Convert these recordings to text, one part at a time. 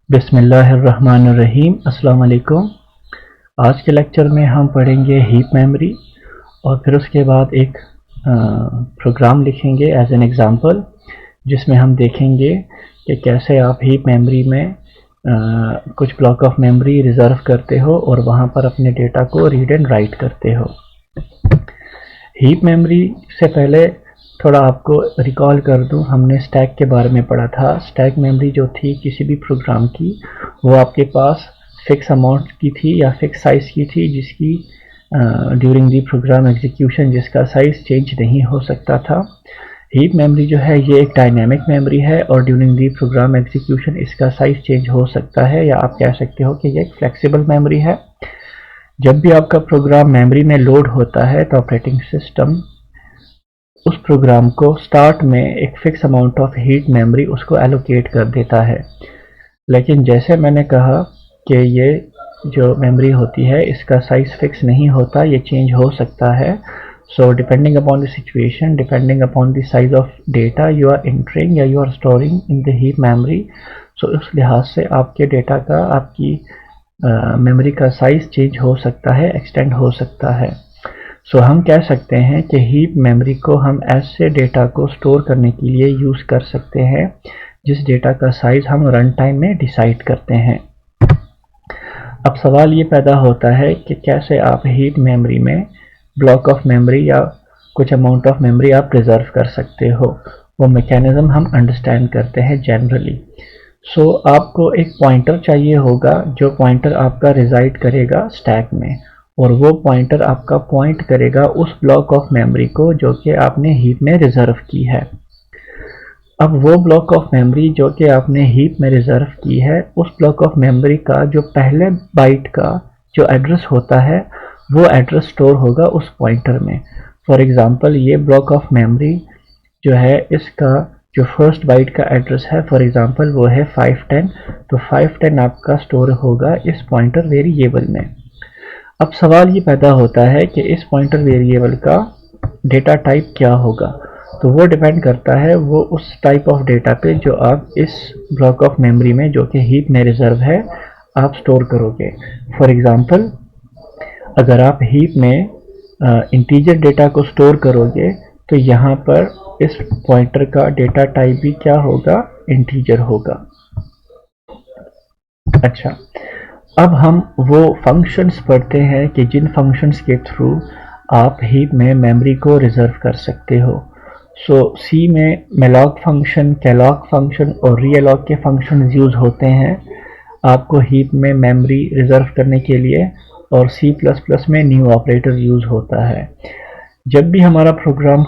बिस्मिल्लाहिर्रहमानिर्रहीम। अस्सलाम वालेकुम। आज के लेक्चर में हम पढ़ेंगे हीप मेमोरी और फिर उसके बाद एक प्रोग्राम लिखेंगे एज एन एग्ज़ाम्पल, जिसमें हम देखेंगे कि कैसे आप हीप मेमोरी में कुछ ब्लॉक ऑफ मेमोरी रिज़र्व करते हो और वहाँ पर अपने डेटा को रीड एंड राइट करते हो। हीप मेमोरी से पहले थोड़ा आपको रिकॉल कर दूं, हमने स्टैक के बारे में पढ़ा था। स्टैक मेमोरी जो थी किसी भी प्रोग्राम की, वो आपके पास फिक्स अमाउंट की थी या फिक्स साइज़ की थी, जिसकी ड्यूरिंग दी प्रोग्राम एग्जीक्यूशन जिसका साइज़ चेंज नहीं हो सकता था। हीप मेमोरी जो है ये एक डायनेमिक मेमोरी है और ड्यूरिंग दी प्रोग्राम एग्जीक्यूशन इसका साइज़ चेंज हो सकता है, या आप कह सकते हो कि ये एक फ्लेक्सिबल मेमोरी है। जब भी आपका प्रोग्राम मेमोरी में लोड होता है तो ऑपरेटिंग सिस्टम उस प्रोग्राम को स्टार्ट में एक fix amount of heap memory उसको एलोकेट कर देता है। लेकिन जैसे मैंने कहा कि ये जो मेमोरी होती है इसका साइज फिक्स नहीं होता, ये चेंज हो सकता है। So depending upon the situation, depending upon the size of data you are entering या you are storing in the heap memory, so उस लिहाज से आपके डेटा का, आपकी मेमोरी का साइज चेंज हो सकता है, एक्सटेंड हो सकता है। सो हम कह सकते हैं कि हीप मेमोरी को हम ऐसे डेटा को स्टोर करने के लिए यूज़ कर सकते हैं जिस डेटा का साइज़ हम रन टाइम में डिसाइड करते हैं। अब सवाल ये पैदा होता है कि कैसे आप हीप मेमोरी में ब्लॉक ऑफ मेमोरी या कुछ अमाउंट ऑफ मेमोरी आप रिजर्व कर सकते हो। वो मैकेनिज़्म हम अंडरस्टैंड करते हैं जनरली। सो आपको एक पॉइंटर चाहिए होगा, जो पॉइंटर आपका रिजाइड करेगा स्टैक में, और वो पॉइंटर आपका पॉइंट करेगा उस ब्लॉक ऑफ मेमोरी को जो कि आपने हीप में रिजर्व की है। अब वो ब्लॉक ऑफ मेमोरी जो कि आपने हीप में रिजर्व की है, उस ब्लॉक ऑफ मेमोरी का जो पहले बाइट का जो एड्रेस होता है, वो एड्रेस स्टोर होगा उस पॉइंटर में। फॉर एग्जांपल ये ब्लॉक ऑफ मेमोरी जो है, इसका जो फर्स्ट बाइट का एड्रेस है फॉर एग्जांपल वो है 510, तो 510 आपका स्टोर होगा इस पॉइंटर वेरिएबल में। अब सवाल ये पैदा होता है कि इस पॉइंटर वेरिएबल का डेटा टाइप क्या होगा। तो वो डिपेंड करता है वो उस टाइप ऑफ डेटा पे जो आप इस ब्लॉक ऑफ मेमोरी में, जो कि हीप में रिजर्व है, आप स्टोर करोगे। फॉर एग्जांपल अगर आप हीप में इंटीजर डेटा को स्टोर करोगे तो यहाँ पर इस पॉइंटर का डेटा टाइप भी क्या होगा, इंटीजर होगा। अच्छा, अब हम वो फंक्शंस पढ़ते हैं कि जिन फंक्शंस के थ्रू आप हीप में मेमोरी को रिजर्व कर सकते हो। सो सी में मेलॉक फंक्शन, कैलॉक फंक्शन और रीअलॉक के फंक्शन यूज़ होते हैं आपको हीप में मेमोरी रिजर्व करने के लिए, और C++ में न्यू ऑपरेटर यूज़ होता है। जब भी हमारा प्रोग्राम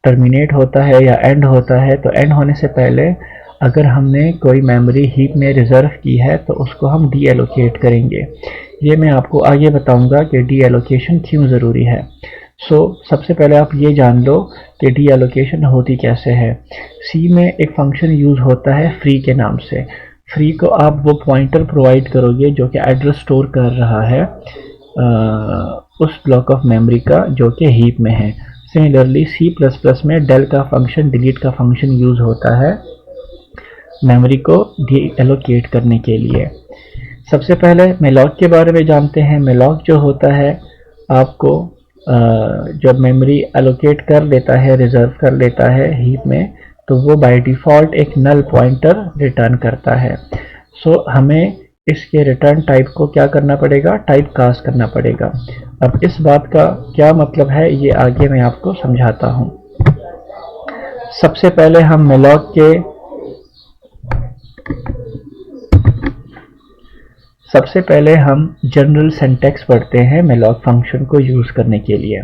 टर्मिनेट होता है या एंड होता है, तो एंड होने से पहले अगर हमने कोई मेमोरी हीप में रिजर्व की है तो उसको हम डी एलोकेट करेंगे। ये मैं आपको आगे बताऊंगा कि डी एलोकेशन क्यों ज़रूरी है। सबसे पहले आप ये जान लो कि डी एलोकेशन होती कैसे है। सी में एक फंक्शन यूज़ होता है फ्री के नाम से। फ्री को आप वो पॉइंटर प्रोवाइड करोगे जो कि एड्रेस स्टोर कर रहा है उस ब्लॉक ऑफ मेमोरी का जो कि हीप में है। सिमिलरली C++ में डेल का फंक्शन, डिलीट का फंक्शन यूज़ होता है मेमोरी को डी एलोकेट करने के लिए। सबसे पहले मेलॉक के बारे में जानते हैं। मेलॉक जो होता है, आपको जब मेमोरी एलोकेट कर लेता है, रिजर्व कर लेता है हीप में, तो वो बाय डिफ़ॉल्ट एक नल पॉइंटर रिटर्न करता है। हमें इसके रिटर्न टाइप को क्या करना पड़ेगा, टाइप कास्ट करना पड़ेगा। अब इस बात का क्या मतलब है ये आगे मैं आपको समझाता हूँ। सबसे पहले हम मेलॉक के जनरल सिंटैक्स पढ़ते हैं मेलॉक फंक्शन को यूज़ करने के लिए।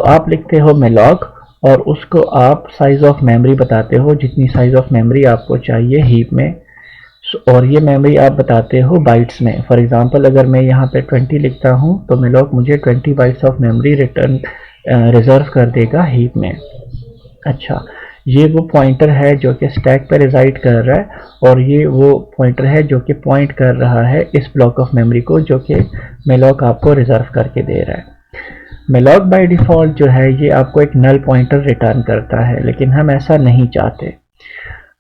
आप लिखते हो मेलॉक और उसको आप साइज़ ऑफ मेमोरी बताते हो, जितनी साइज़ ऑफ मेमोरी आपको चाहिए हीप में, और ये मेमोरी आप बताते हो बाइट्स में। फॉर एग्जांपल अगर मैं यहाँ पे 20 लिखता हूँ तो मेलॉक मुझे 20 बाइट्स ऑफ मेमोरी रिजर्व कर देगा हीप में। अच्छा, ये वो पॉइंटर है जो कि स्टैक पर रिजाइड कर रहा है, और ये वो पॉइंटर है जो कि पॉइंट कर रहा है इस ब्लॉक ऑफ मेमोरी को जो कि मेलॉक आपको रिजर्व करके दे रहा है। मेलॉक बाय डिफ़ॉल्ट जो है ये आपको एक नल पॉइंटर रिटर्न करता है, लेकिन हम ऐसा नहीं चाहते।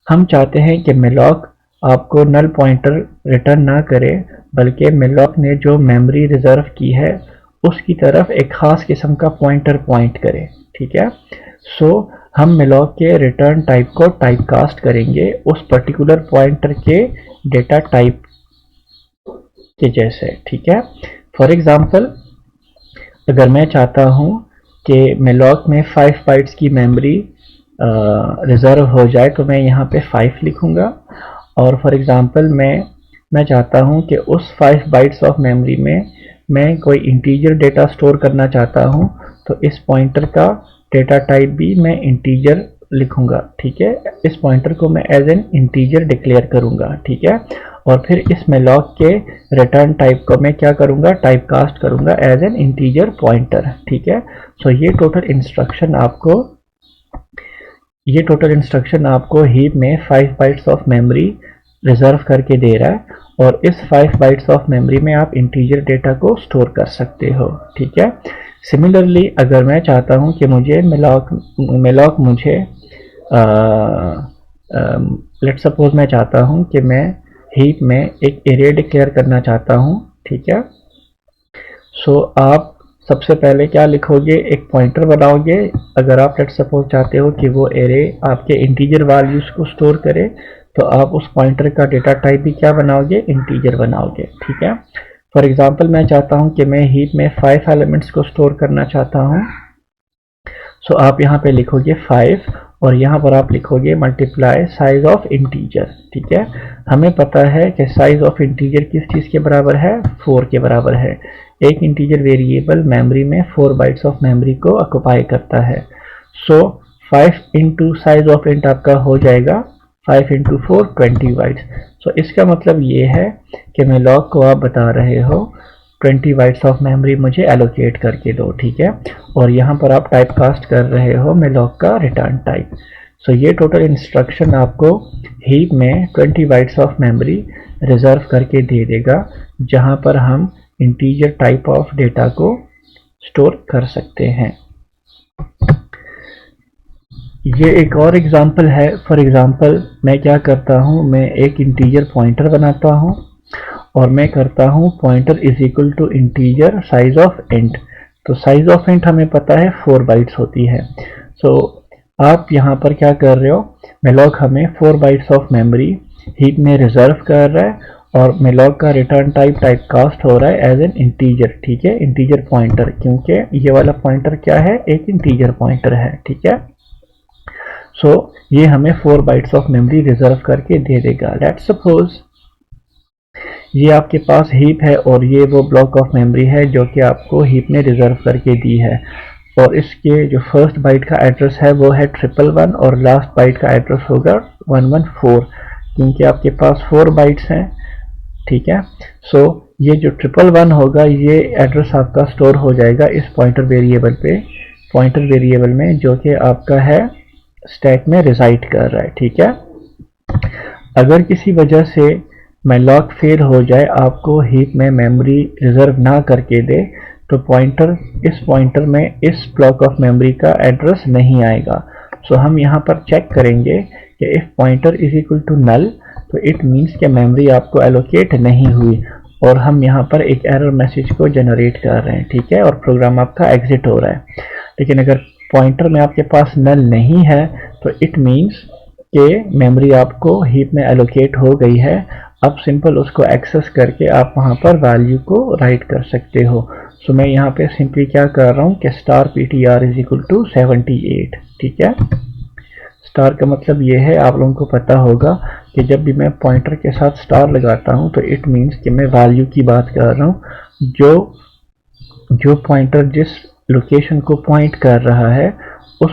हम चाहते हैं कि मेलॉक आपको नल पॉइंटर रिटर्न ना करे, बल्कि malloc ने जो मेमोरी रिजर्व की है उसकी तरफ एक खास किस्म का पॉइंटर पॉइंट करे। ठीक है, सो हम malloc के रिटर्न टाइप को टाइप कास्ट करेंगे उस पर्टिकुलर पॉइंटर के डेटा टाइप के जैसे। ठीक है, फॉर एग्जांपल अगर मैं चाहता हूं कि malloc में 5 बाइट्स की मेमोरी रिजर्व हो जाए तो मैं यहाँ पे 5 लिखूंगा, और फॉर एग्जांपल मैं चाहता हूँ कि उस 5 बाइट्स ऑफ मेमोरी में मैं कोई इंटीजर डेटा स्टोर करना चाहता हूँ, तो इस पॉइंटर का डेटा टाइप भी मैं इंटीजर लिखूंगा। ठीक है, इस पॉइंटर को मैं एज एन इंटीजर डिक्लेयर करूंगा। ठीक है, और फिर इस malloc के रिटर्न टाइप को मैं क्या करूंगा, टाइप कास्ट करूंगा एज एन इंटीजर पॉइंटर। ठीक है, सो ये टोटल इंस्ट्रक्शन आपको हीप में 5 बाइट्स ऑफ मेमोरी रिजर्व करके दे रहा है, और इस 5 बाइट्स ऑफ मेमोरी में आप इंटीजर डेटा को स्टोर कर सकते हो। ठीक है, सिमिलरली अगर मैं चाहता हूं कि मुझे malloc मुझे लेट्स सपोज मैं चाहता हूं कि मैं हीप में एक एरे डिक्लेयर करना चाहता हूं। ठीक है, सो आप सबसे पहले क्या लिखोगे, एक पॉइंटर बनाओगे। अगर आप लेट्स सपोज चाहते हो कि वो एरे आपके इंटीजर वैल्यूज को स्टोर करे, तो आप उस पॉइंटर का डेटा टाइप भी क्या बनाओगे, इंटीजर बनाओगे। ठीक है, फॉर एग्जांपल मैं चाहता हूं कि मैं हीप में 5 एलिमेंट्स को स्टोर करना चाहता हूं, सो आप यहाँ पे लिखोगे 5 और यहाँ पर आप लिखोगे मल्टीप्लाई साइज ऑफ इंटीजर। ठीक है, हमें पता है कि साइज ऑफ इंटीजर किस चीज़ के बराबर है, 4 के बराबर है। एक इंटीजर वेरिएबल मेमोरी में 4 बाइट्स ऑफ मेमोरी को ऑक्युपाई करता है। सो 5 इंटू साइज ऑफ इंट आपका हो जाएगा 5 इंटू 4 20 बाइट्स। सो इसका मतलब ये है कि malloc को आप बता रहे हो 20 बाइट्स ऑफ मेमोरी मुझे एलोकेट करके दो। ठीक है, और यहाँ पर आप टाइप कास्ट कर रहे हो malloc का रिटर्न टाइप। सो ये टोटल इंस्ट्रक्शन आपको हीप में 20 बाइट्स ऑफ मेमोरी रिजर्व करके दे देगा, जहाँ पर हम इंटीजर टाइप ऑफ डेटा को स्टोर कर सकते हैं। ये एक और एग्जांपल है। फॉर एग्जांपल मैं क्या करता हूँ, मैं एक इंटीजर पॉइंटर बनाता हूँ और मैं करता हूँ pointer is equal to integer size of int. तो साइज ऑफ इंट हमें पता है 4 बाइट्स होती है। सो आप यहाँ पर क्या कर रहे हो, malloc हमें 4 बाइट्स ऑफ मेमोरी हीप में रिजर्व कर रहा है, और malloc का रिटर्न टाइप कास्ट हो रहा है एज एन इंटीजर। ठीक है, इंटीजर पॉइंटर, क्योंकि ये वाला पॉइंटर क्या है, एक इंटीजर पॉइंटर है। ठीक है, सो ये हमें 4 बाइट्स ऑफ मेमोरी रिजर्व करके दे देगा। लेट्स सपोज ये आपके पास हीप है और ये वो ब्लॉक ऑफ मेमोरी है जो कि आपको हीप ने रिजर्व करके दी है, और इसके जो फर्स्ट बाइट का एड्रेस है वो है 111 और लास्ट बाइट का एड्रेस होगा 114, क्योंकि आपके पास 4 बाइट्स हैं। ठीक है, सो ये जो 111 होगा ये एड्रेस आपका स्टोर हो जाएगा इस पॉइंटर वेरिएबल में जो कि आपका है स्टैक में रिजाइड कर रहा है। ठीक है, अगर किसी वजह से malloc फेल हो जाए, आपको हीप में मेमोरी रिजर्व ना करके दे, तो इस पॉइंटर में इस ब्लॉक ऑफ मेमोरी का एड्रेस नहीं आएगा। सो हम यहाँ पर चेक करेंगे कि if pointer is equal to null, तो इट मीन्स कि मेमोरी आपको एलोकेट नहीं हुई, और हम यहाँ पर एक एरर मैसेज को जनरेट कर रहे हैं। ठीक है, और प्रोग्राम आपका एग्जिट हो रहा है। लेकिन अगर पॉइंटर में आपके पास नल नहीं है, तो इट मीन्स कि मेमोरी आपको हीप में एलोकेट हो गई है। अब सिंपल उसको एक्सेस करके आप वहाँ पर वैल्यू को राइट कर सकते हो। सो मैं यहाँ पे सिंपली क्या कर रहा हूँ कि $ptr इज इक्वल टू 78। ठीक है, स्टार का मतलब ये है, आप लोगों को पता होगा कि जब भी मैं पॉइंटर के साथ स्टार लगाता हूँ तो इट मीन्स कि मैं वैल्यू की बात कर रहा हूँ। जो पॉइंटर जिस लोकेशन को पॉइंट कर रहा है उस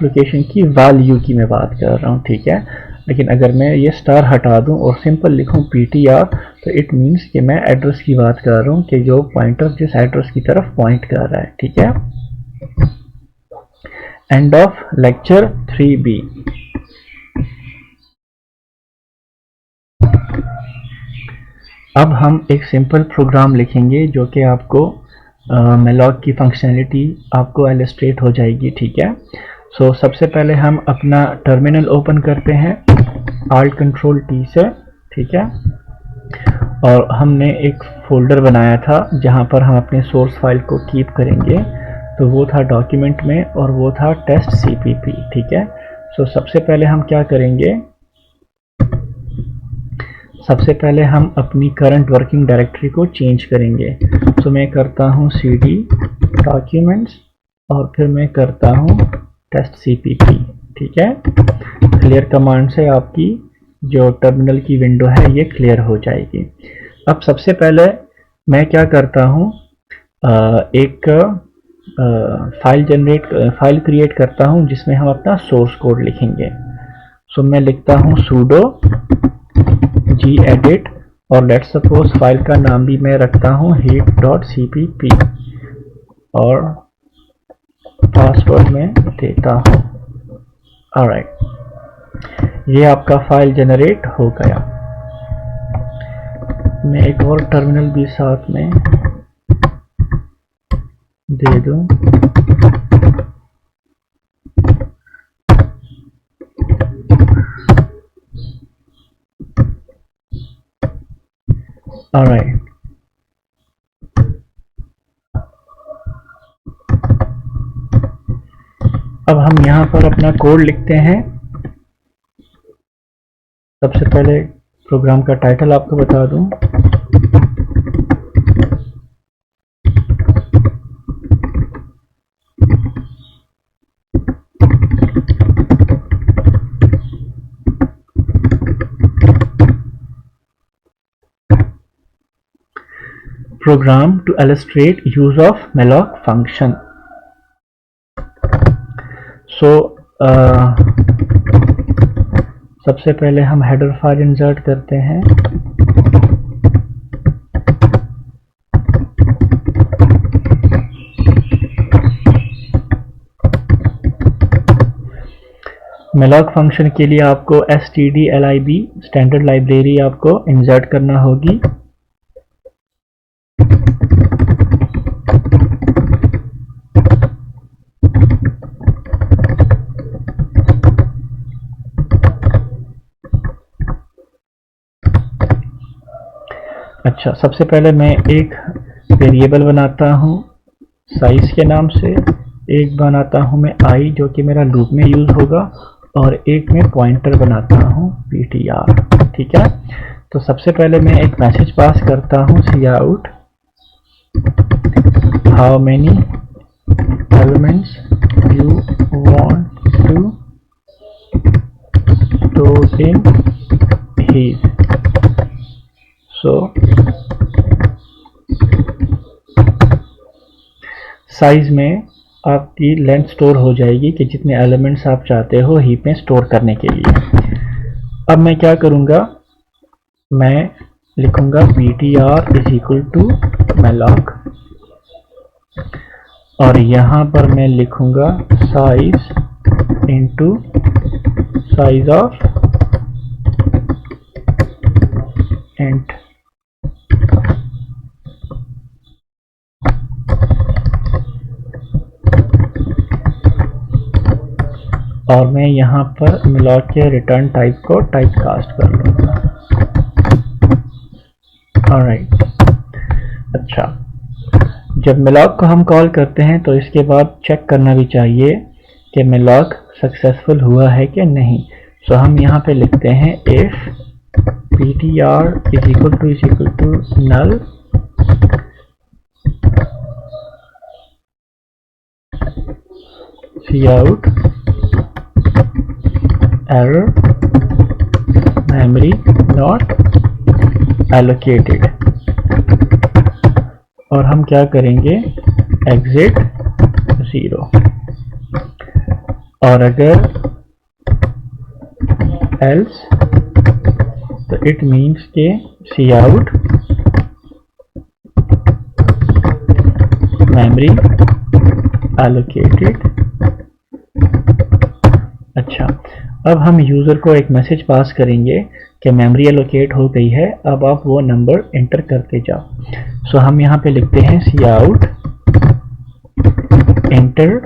लोकेशन की वैल्यू की मैं बात कर रहा हूँ। ठीक है, लेकिन अगर मैं ये स्टार हटा दूं और सिंपल लिखूं ptr, तो इट मीन्स कि मैं एड्रेस की बात कर रहा हूँ कि जो पॉइंटर जिस एड्रेस की तरफ पॉइंट कर रहा है। ठीक है, एंड ऑफ लेक्चर 3B। अब हम एक सिंपल प्रोग्राम लिखेंगे जो कि आपको malloc की फंक्शनैलिटी आपको इलस्ट्रेट हो जाएगी। ठीक है, सो सबसे पहले हम अपना टर्मिनल ओपन करते हैं Alt Control T से, ठीक है। और हमने एक फोल्डर बनाया था जहां पर हम अपने सोर्स फाइल को कीप करेंगे, तो वो था डॉक्यूमेंट में और वो था टेस्ट CPP, ठीक है। सो सबसे पहले हम क्या करेंगे, सबसे पहले हम अपनी करंट वर्किंग डायरेक्टरी को चेंज करेंगे। तो मैं करता हूँ CD डॉक्यूमेंट्स और फिर मैं करता हूँ टेस्ट CPP, ठीक है। क्लियर कमांड से आपकी जो टर्मिनल की विंडो है ये क्लियर हो जाएगी। अब सबसे पहले मैं क्या करता हूँ, एक फाइल क्रिएट करता हूँ जिसमें हम अपना सोर्स कोड लिखेंगे। सो मैं लिखता हूँ sudo gedit और लेट्स सपोज फाइल का नाम भी मैं रखता हूँ heap.cpp और पासवर्ड में देता हूँ। ऑलराइट, ये आपका फाइल जनरेट हो गया। मैं एक और टर्मिनल भी साथ में दे दूं। ऑलराइट, अब हम यहाँ पर अपना कोड लिखते हैं। सबसे पहले प्रोग्राम का टाइटल आपको बता दूं, program to illustrate use of malloc function. So सबसे पहले हम हेडर फाइल इंसर्ट करते हैं। malloc फंक्शन के लिए आपको stdlib स्टैंडर्ड लाइब्रेरी आपको इंसर्ट करना होगी। अच्छा, सबसे पहले मैं एक वेरिएबल बनाता हूँ साइज के नाम से, एक बनाता हूँ मैं i जो कि मेरा लूप में यूज होगा, और एक मैं पॉइंटर बनाता हूँ ptr, ठीक है। तो सबसे पहले मैं एक मैसेज पास करता हूँ cout how many elements you want to store in heap. So size में आपकी लेंथ स्टोर हो जाएगी कि जितने एलिमेंट्स आप चाहते हो हीप में स्टोर करने के लिए। अब मैं क्या करूंगा, मैं लिखूंगा ptr is equal to malloc और यहां पर मैं लिखूंगा size into size of int. और मैं यहाँ पर malloc के रिटर्न टाइप को टाइप कास्ट कर लूँगा। ऑलराइट, अच्छा, जब malloc को हम कॉल करते हैं तो इसके बाद चेक करना भी चाहिए कि malloc सक्सेसफुल हुआ है कि नहीं। सो हम यहाँ पे लिखते हैं if ptr is equal to null cout error memory not allocated, और हम क्या करेंगे exit 0, और अगर else तो it means के cout memory allocated। अच्छा, अब हम यूज़र को एक मैसेज पास करेंगे कि मेमोरी एलोकेट हो गई है, अब आप वो नंबर एंटर करते जाओ। सो हम यहाँ पे लिखते हैं cout enter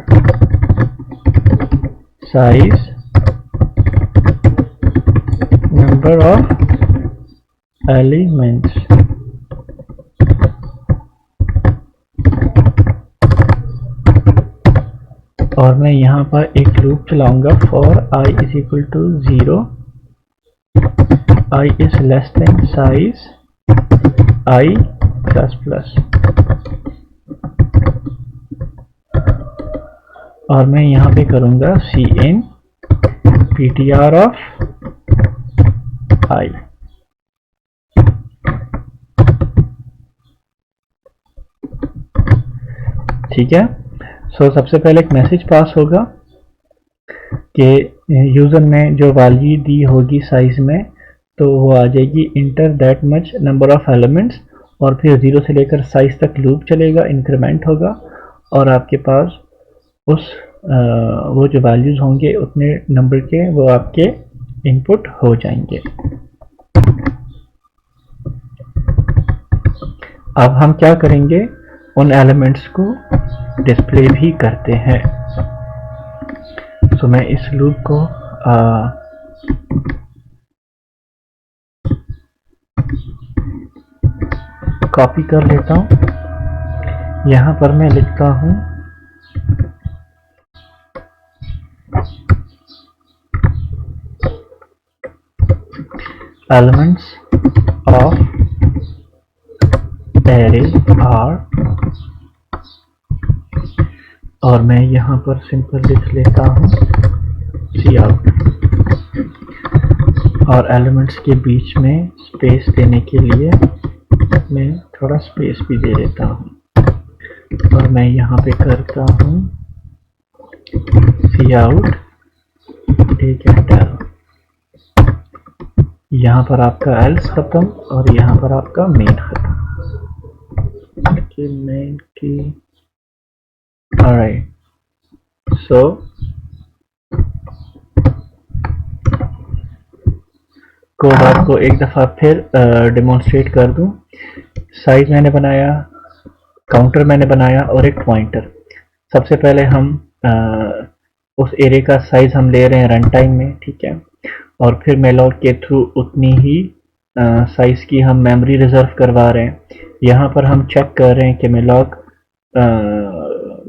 size number of elements. और मैं यहाँ पर एक लूप चलाऊंगा for i is equal to 0, i is less than size i plus plus. और मैं यहाँ पे करूंगा cin ptr ऑफ i। ठीक है। सबसे पहले एक मैसेज पास होगा कि यूज़र ने जो वैल्यू दी होगी साइज में, तो वो आ जाएगी inter that much number of elements, और फिर 0 से लेकर साइज तक लूप चलेगा, इंक्रीमेंट होगा, और आपके पास उस वो जो वैल्यूज़ होंगे उतने नंबर के वो आपके इनपुट हो जाएंगे। अब हम क्या करेंगे, उन एलिमेंट्स को डिस्प्ले भी करते हैं। मैं इस लूप को कॉपी कर लेता हूं। यहां पर मैं लिखता हूं एलिमेंट्स ऑफ एरे आर, और मैं यहाँ पर सिंपल लिख लेता हूँ cout, और एलिमेंट्स के बीच में स्पेस देने के लिए मैं थोड़ा स्पेस भी दे देता हूँ, और मैं यहाँ पे करता हूँ cout एक एंटर। यहाँ पर आपका एल्स खत्म और यहाँ पर आपका मेन खत्म। मेन की alright, कोड आपको एक दफ़ा फिर डेमोन्स्ट्रेट कर दूं। साइज मैंने बनाया, काउंटर मैंने बनाया और एक पॉइंटर। सबसे पहले हम उस एरे का साइज हम ले रहे हैं रन टाइम में, ठीक है, और फिर मेलॉक के थ्रू उतनी ही साइज की हम मेमोरी रिजर्व करवा रहे हैं। यहाँ पर हम चेक कर रहे हैं कि मेलॉक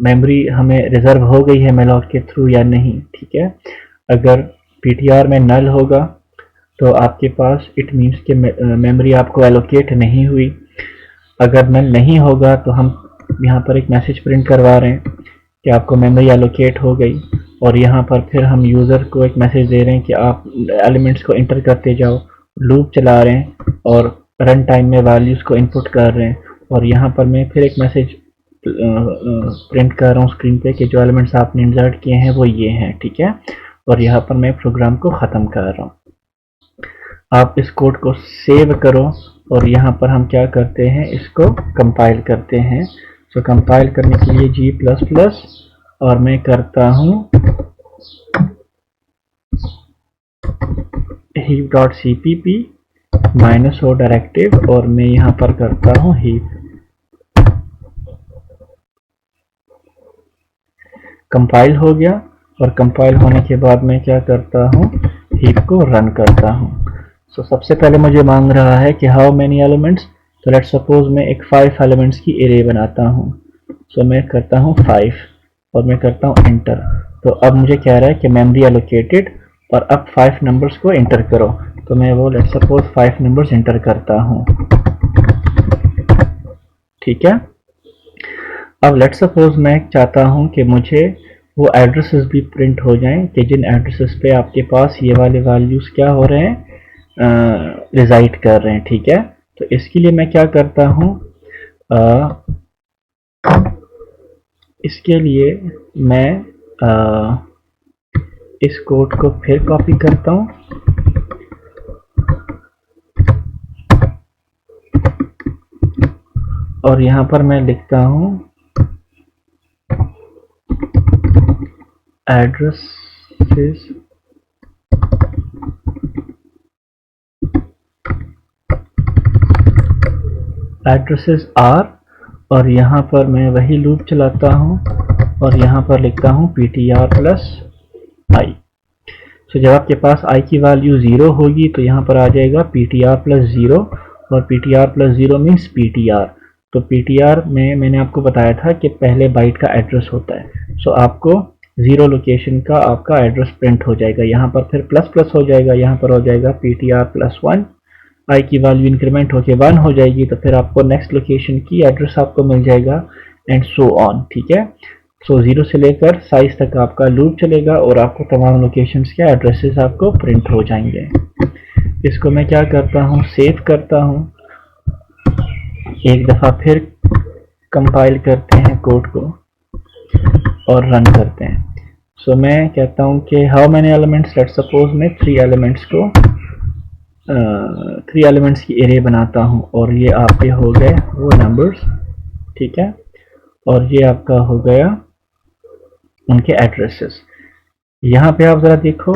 मेमोरी हमें रिजर्व हो गई है मेलॉक के थ्रू या नहीं, ठीक है। अगर पीटीआर में नल होगा तो आपके पास इट मीन्स कि मेमोरी आपको एलोकेट नहीं हुई। अगर नल नहीं होगा तो हम यहाँ पर एक मैसेज प्रिंट करवा रहे हैं कि आपको मेमोरी एलोकेट हो गई, और यहाँ पर फिर हम यूज़र को एक मैसेज दे रहे हैं कि आप एलिमेंट्स को इंटर करते जाओ, लूप चला रहे हैं और रन टाइम में वैल्यूज़ को इनपुट कर रहे हैं। और यहाँ पर मैं फिर एक मैसेज प्रिंट कर रहा हूँ स्क्रीन पे कि जो एलिमेंट्स आपने इंसर्ट किए हैं वो ये हैं, ठीक है। और यहाँ पर मैं प्रोग्राम को ख़त्म कर रहा हूँ। आप इस कोड को सेव करो, और यहाँ पर हम क्या करते हैं, इसको कंपाइल करते हैं। कंपाइल करने के लिए G++, और मैं करता हूँ heap.cpp -o डायरेक्टिव, और मैं यहाँ पर करता हूँ heap। कंपाइल हो गया, और कंपाइल होने के बाद मैं क्या करता हूँ, हीप को रन करता हूँ। सबसे पहले मुझे मांग रहा है कि हाउ मेनी एलिमेंट्स, तो लेट्स सपोज मैं एक 5 एलिमेंट्स की एरे बनाता हूँ। मैं करता हूँ 5 और मैं करता हूँ एंटर। तो अब मुझे कह रहा है कि मेमोरी एलोकेटेड, और अब 5 नंबर्स को एंटर करो। तो मैं वो लेट्स सपोज 5 नंबर्स एंटर करता हूँ, ठीक है। अब लेट्स सपोज मैं चाहता हूं कि मुझे वो एड्रेसेस भी प्रिंट हो जाएं कि जिन एड्रेसेस पे आपके पास ये वाले वैल्यूज़ क्या हो रहे हैं, रिजाइड कर रहे हैं, ठीक है। तो इसके लिए मैं क्या करता हूं, इसके लिए मैं इस कोड को फिर कॉपी करता हूं, और यहाँ पर मैं लिखता हूं एड्रेसेस आर, और यहाँ पर मैं वही लूप चलाता हूँ और यहाँ पर लिखता हूँ ptr+i। सो जब आपके पास i की वैल्यू 0 होगी तो यहाँ पर आ जाएगा ptr प्लस 0, और ptr प्लस 0 मीन्स ptr। तो ptr में मैंने आपको बताया था कि पहले बाइट का एड्रेस होता है। सो आपको 0 लोकेशन का आपका एड्रेस प्रिंट हो जाएगा, यहाँ पर फिर प्लस प्लस हो जाएगा, यहाँ पर हो जाएगा ptr प्लस 1, i की वैल्यू इंक्रीमेंट होके 1 हो जाएगी तो फिर आपको नेक्स्ट लोकेशन की एड्रेस आपको मिल जाएगा, एंड सो ऑन। ठीक है, सो 0 से लेकर साइज तक आपका लूप चलेगा और आपको तमाम लोकेशंस के एड्रेसेस आपको प्रिंट हो जाएंगे। इसको मैं क्या करता हूँ, सेव करता हूँ, एक दफ़ा फिर कंपाइल करते हैं कोड को और रन करते हैं। सो मैं कहता हूँ कि how many elements, let's suppose मैं 3 एलिमेंट्स को 3 एलिमेंट्स की एरे बनाता हूँ, और ये आपके हो गए वो नंबर्स। ठीक है, और ये आपका हो गया उनके एड्रेसेस। यहाँ पे आप ज़रा देखो,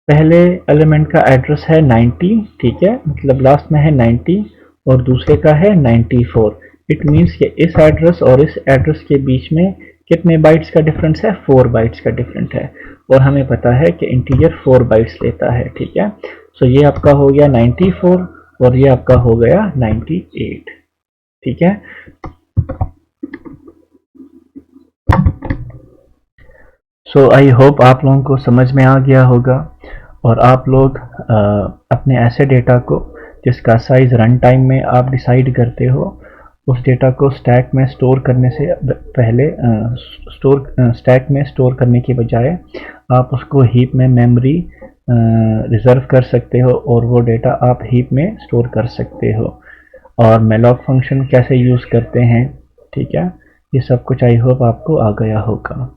पहले एलिमेंट का एड्रेस है 90, ठीक है, मतलब लास्ट में है 90, और दूसरे का है 94। इट मीन्स कि इस एड्रेस और इस एड्रेस के बीच में कितने बाइट्स का डिफरेंस है, 4 बाइट्स का डिफरेंस है, और हमें पता है कि इंटीजर 4 बाइट्स लेता है। ठीक है, सो ये आपका हो गया 94 और ये आपका हो गया 98। ठीक है, सो आई होप आप लोगों को समझ में आ गया होगा, और आप लोग अपने ऐसे डेटा को जिसका साइज़ रन टाइम में आप डिसाइड करते हो, उस डेटा को स्टैक में स्टोर करने से पहले स्टैक में स्टोर करने के बजाय आप उसको हीप में मेमोरी रिज़र्व कर सकते हो, और वो डेटा आप हीप में स्टोर कर सकते हो। और मेलॉक फंक्शन कैसे यूज़ करते हैं, ठीक है, ये सब कुछ आई होप आपको आ गया होगा।